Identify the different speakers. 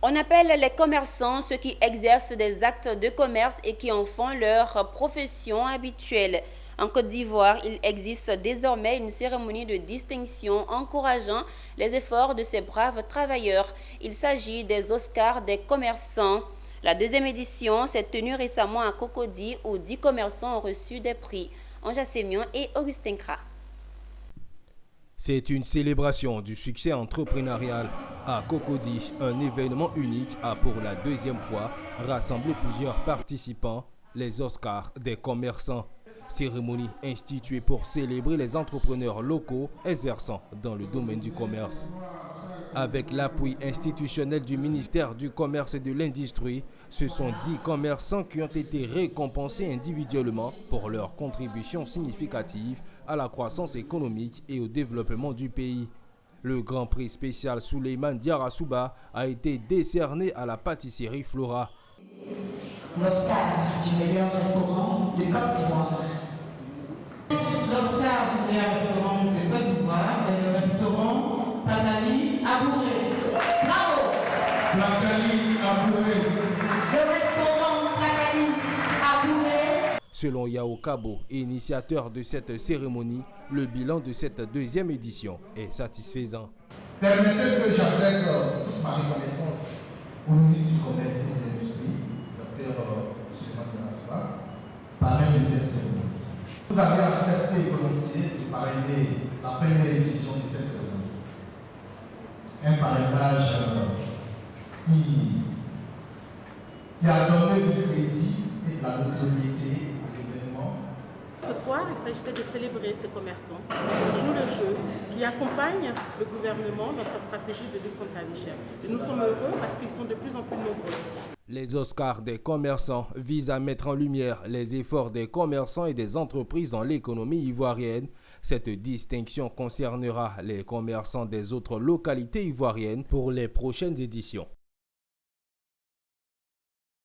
Speaker 1: On appelle les commerçants ceux qui exercent des actes de commerce et qui en font leur profession habituelle. En Côte d'Ivoire, il existe désormais une cérémonie de distinction encourageant les efforts de ces braves travailleurs. Il s'agit des Oscars des commerçants. La deuxième édition s'est tenue récemment à Cocody où 10 commerçants ont reçu des prix. Anja Sémion et Augustin Kra.
Speaker 2: C'est une célébration du succès entrepreneurial à Cocody. Un événement unique a pour la deuxième fois rassemblé plusieurs participants, les Oscars des commerçants. Cérémonie instituée pour célébrer les entrepreneurs locaux exerçant dans le domaine du commerce. Avec l'appui institutionnel du ministère du Commerce et de l'Industrie, ce sont 10 commerçants qui ont été récompensés individuellement pour leur contribution significative à la croissance économique et au développement du pays. Le Grand Prix spécial Souleymane Diarra a été décerné à la pâtisserie Flora.
Speaker 3: L'Oscar du meilleur restaurant de Côte d'Ivoire.
Speaker 4: L'Oscar du meilleur restaurant de Côte d'Ivoire est le restaurant Planali Abouré.
Speaker 3: Bravo!
Speaker 4: Planali Abouré.
Speaker 3: Le restaurant Planali Abouré.
Speaker 2: Selon Yao Kabo, initiateur de cette cérémonie, le bilan de cette deuxième édition est satisfaisant.
Speaker 5: Permettez que j'adresse toute ma reconnaissance au ministre du Commerce et de l'Industrie, Dr. Souleymane Diarra, parrain de cette cérémonie. Vous avez accepté et volontiers de parrainer la première édition de cette cérémonie. Un parrainage qui a donné du crédit et de la notoriété à l'événement.
Speaker 6: Ce soir, il s'agissait de célébrer ces commerçants qui jouent le jeu, qui accompagnent le gouvernement dans sa stratégie de lutte contre la vie chère. Et nous sommes heureux parce qu'ils sont de plus en plus nombreux.
Speaker 2: Les Oscars des commerçants visent à mettre en lumière les efforts des commerçants et des entreprises dans l'économie ivoirienne. Cette distinction concernera les commerçants des autres localités ivoiriennes pour les prochaines éditions.